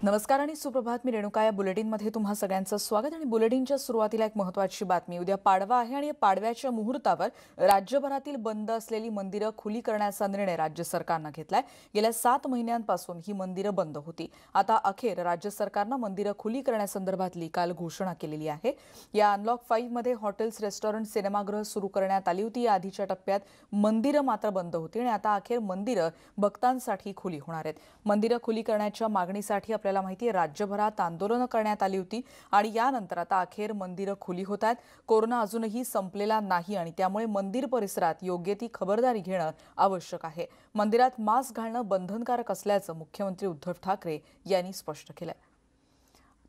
नमस्कार आणि सुप्रभात. मी रेणुका. या बुलेटिनमध्ये तुम्हा सगळ्यांचं स्वागत. आणि बुलेटिनच्या सुरुवातीला एक महत्त्वाची बातमी. उद्या पाडवा आहे आणि पाडव्याच्या मुहूर्तावर राज्यभरातील बंद असलेली मंदिरं खुली करण्याचा निर्णय राज्य सरकारनं घेतलाय. गेल्या 7 महिन्यांपासून ही मंदिरं बंद होती. आता अखेर राज्य सरकारनं मंदिरं खुली करण्यासंदर्भातली काल घोषणा केलेली आहे. या अनलॉक 5 मध्ये हॉटेल्स, रेस्टॉरंट, सिनेमागृह सुरू करण्यात आली होती. या आधीच्या टप्प्यात मंदिरं मात्र बंद होती आणि आता अखेर मंदिरं भक्तांसाठी खुली होणार आहेत. मंदिरं खुली करण्याच्या मागणीसाठी आपल्याला माहिती आहे राज्यभरात आंदोलनं करण्यात आली होती आणि यानंतर आता अखेर मंदिरं खुली होत आहेत. कोरोना अजूनही संपलेला नाही आणि त्यामुळे मंदिर परिसरात योग्य ती खबरदारी घेणं आवश्यक आहे. मंदिरात मास्क घालणं बंधनकारक असल्याचं मुख्यमंत्री उद्धव ठाकरे यांनी स्पष्ट केलंय.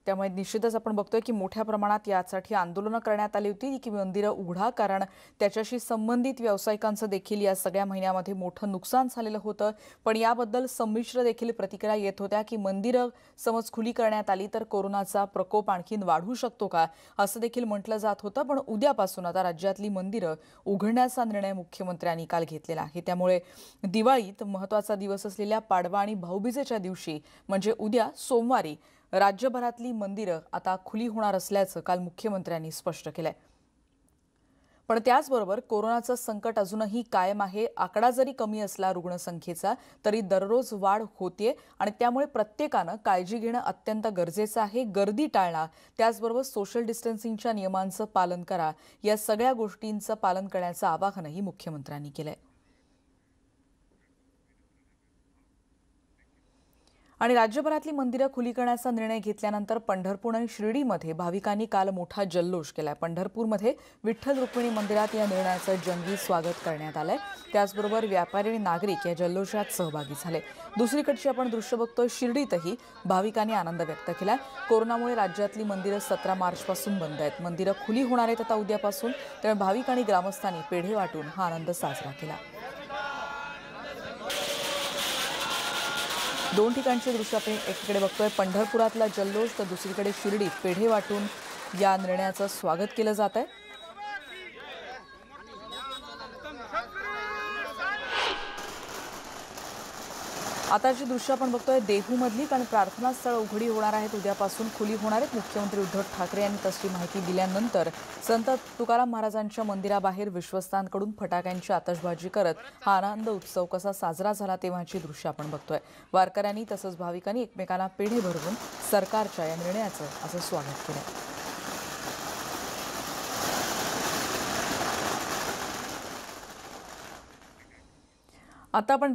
त्यामुळे निश्चितच आपण बघतोय की मोठ्या प्रमाणात यासाठी आंदोलनं करण्यात आली होती की मंदिरं उघडा, कारण त्याच्याशी संबंधित व्यावसायिकांचं देखील या सगळ्या महिन्यामध्ये मोठं नुकसान झालेलं होतं. पण याबद्दल संमिश्र देखील प्रतिक्रिया येत होत्या की मंदिरं समज खुली करण्यात आली तर कोरोनाचा प्रकोप आणखीन वाढू शकतो का, असं देखील म्हटलं जात होतं. पण उद्यापासून आता राज्यातली मंदिरं उघडण्याचा निर्णय मुख्यमंत्र्यांनी काल घेतलेला आहे. त्यामुळे दिवाळीत महत्त्वाचा दिवस असलेल्या पाडवा आणि भाऊबीजेच्या दिवशी म्हणजे उद्या सोमवारी राज्यभरातली मंदिरं आता खुली होणार असल्याचं काल मुख्यमंत्र्यांनी स्पष्ट केलंय. पण त्याचबरोबर कोरोनाचं संकट अजूनही कायम आहे. आकडा जरी कमी असला रुग्णसंख्येचा तरी दररोज वाढ होतेय आणि त्यामुळे प्रत्येकानं काळजी घेणं अत्यंत गरजेचं आहे. गर्दी टाळणं, त्याचबरोबर सोशल डिस्टन्सिंगच्या नियमांचं पालन करा, या सगळ्या गोष्टींचं पालन करण्याचं आवाहनही मुख्यमंत्र्यांनी केलंय. आणि राज्यभरातली मंदिरं खुली करण्याचा निर्णय घेतल्यानंतर पंढरपूर आणि शिर्डीमध्ये भाविकांनी काल मोठा जल्लोष केलाय. पंढरपूरमध्ये विठ्ठल रुक्मिणी मंदिरात या निर्णयाचं जंगी स्वागत करण्यात आलंय. त्याचबरोबर व्यापारी आणि नागरिक या जल्लोषात सहभागी झाले. दुसरीकडची आपण दृश्य बघतोय, शिर्डीतही भाविकांनी आनंद व्यक्त केलाय. कोरोनामुळे राज्यातली मंदिरं 17 मार्चपासून बंद आहेत. मंदिरं खुली होणार आहेत आता उद्यापासून. त्यामुळे भाविक आणि ग्रामस्थांनी पेढे वाटून हा आनंद साजरा केला. दोन ठिकाणचे दृश्य आपण एकीकडे बघतोय, पंढरपुरातला जल्लोष, तर दुसरीकडे शिर्डीत पेढे वाटून या निर्णयाचं स्वागत केलं जात आहे. आता जी दृश्य आपण बघतोय देहूमधली, कारण प्रार्थना स्थळ उघडी होणार आहेत, उद्यापासून खुली होणार आहेत. मुख्यमंत्री उद्धव ठाकरे यांनी तशी माहिती दिल्यानंतर संत तुकाराम महाराजांच्या मंदिराबाहेर विश्वस्तांकडून फटाक्यांची आतषबाजी करत हा आनंद उत्सव कसा साजरा झाला तेव्हाची दृश्य आपण बघतोय. वारकऱ्यांनी तसंच भाविकांनी एकमेकांना पेढे भरवून सरकारच्या या निर्णयाचं असं स्वागत केलं. आता आपण